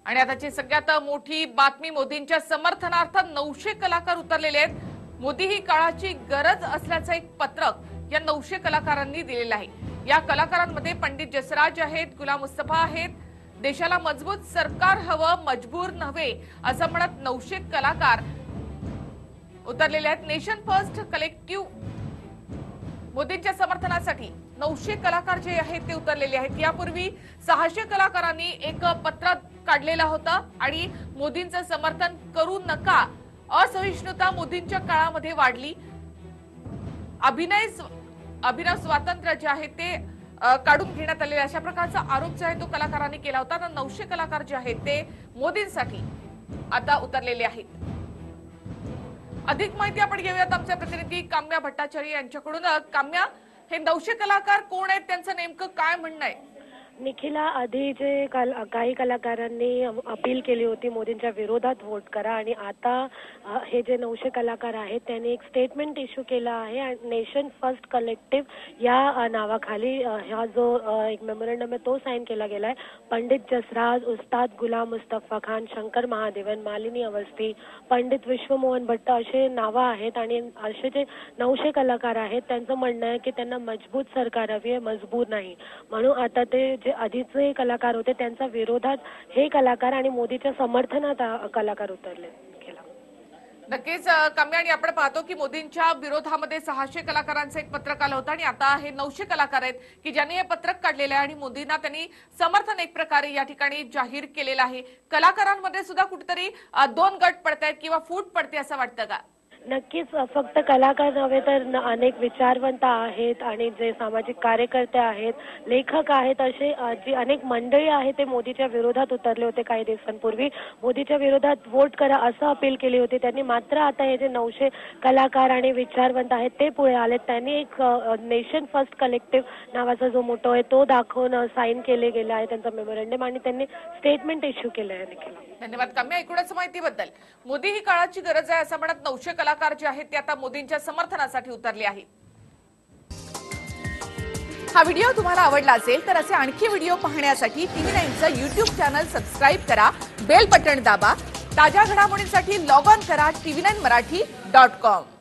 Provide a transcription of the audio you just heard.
आणि आताची सगळ्यात मोठी बातमी, मोदींच्या समर्थनार्थ 900 कलाकार उतरलेले आहेत। मोदी ही काळाची गरज असल्याचं एक पत्रक या 900 कलाकारांनी दिलेलं आहे। या कलाकारांमध्ये पंडित जसराज आहेत, गुलाम मुस्तफा आहेत। देशाला मजबूत सरकार हवं, मजबूर नव्हे असं म्हणत 900 कलाकार उतरलेले आहेत। नेशन फर्स्ट कलेक्टिव्ह मोदींच्या समर्थनासाठी 900 कलाकार जे आहेत ते उतरलेले आहेत। यापूर्वी 600 कलाकारांनी एक पत्रक काढलेलं होतं आणि मोदींचं समर्थन करू नका, असहिष्णुता मोदींच्या काळामध्ये वाढली, अभिनय स्वातंत्र्य जे आहे ते काढून घेण्यात आलेले, अशा प्रकारचा आरोप जो आहे तो कलाकारांनी केला होता। तर 900 कलाकार जे आहेत ते मोदींसाठी आता उतरलेले आहेत। अधिक माहिती आपण घेऊयात आमचे प्रतिनिधी काम्या भट्टाचार्य यांच्याकडून। काम्या, हे 900 कलाकार कोण आहेत, त्यांचं नेमकं काय म्हणणं आहे? निखिला, आधी जे काही कलाकारांनी अपील केली होती मोदींच्या विरोधात वोट करा, आणि आता हे जे 900 कलाकार आहेत त्यांनी एक स्टेटमेंट इश्यू केला आहे। नेशन फर्स्ट कलेक्टिव्ह या नावाखाली हा जो एक मेमोरंडम आहे तो साईन केला गेलाय। पंडित जसराज, उस्ताद गुलाम मुस्तफा खान, शंकर महादेवन, मालिनी अवस्थी, पंडित विश्वमोहन भट्ट असे नावं आहेत। आणि असे जे 900 कलाकार आहेत त्यांचं म्हणणं आहे की त्यांना मजबूत सरकार हवी आहे, मजबूर नाही। म्हणून आता ते जे आधीचे कलाकार होते त्यांच्या विरोधात हे कलाकार आणि मोदीच्या समर्थनात कलाकार उतरले। नक्कीच काम्या, आणि आपण पाहतो की मोदींच्या विरोधामध्ये 600 कलाकारांचं एक पत्रक आलं होतं आणि आता हे 900 कलाकार आहेत की ज्यांनी हे पत्रक काढलेलं आहे आणि मोदींना त्यांनी समर्थन एक प्रकारे या ठिकाणी जाहीर केलेलं आहे। कलाकारांमध्ये सुद्धा कुठेतरी दोन गट पडतायत किंवा फूट पडते असं वाटतं का? नक्कीच, फक्त कलाकार नव्हे तर अनेक विचारवंत आहेत आणि जे सामाजिक कार्यकर्ते आहेत, लेखक आहेत, असे जी अनेक मंडळी आहेत ते मोदीच्या विरोधात उतरले होते। काही दिवसांपूर्वी मोदीच्या विरोधात वोट करा असं अपील केली होती त्यांनी। मात्र आता हे जे 900 कलाकार आणि विचारवंत आहेत ते पुढे आले। त्यांनी एक नेशन फर्स्ट कलेक्टिव्ह नावाचा जो मोटो आहे तो दाखवून साईन केले गेले आहे त्यांचा मेमोरंडम, आणि त्यांनी स्टेटमेंट इश्यू केलं आहे। धन्यवाद काम्या एकूणच माहितीबद्दल। मोदी ही काळाची गरज आहे असं म्हणत 900 कलाकार जे आहेत ते आता मोदींच्या समर्थनासाठी उतरले आहेत। हा व्हिडिओ तुम्हाला आवडला असेल तर असे आणखी व्हिडिओ पाहण्यासाठी TV9चं YouTube चॅनल सबस्क्राइब करा, बेल बटन दाबा। ताज्या घडामोडींसाठी लॉग ऑन करा tv9marathi.com।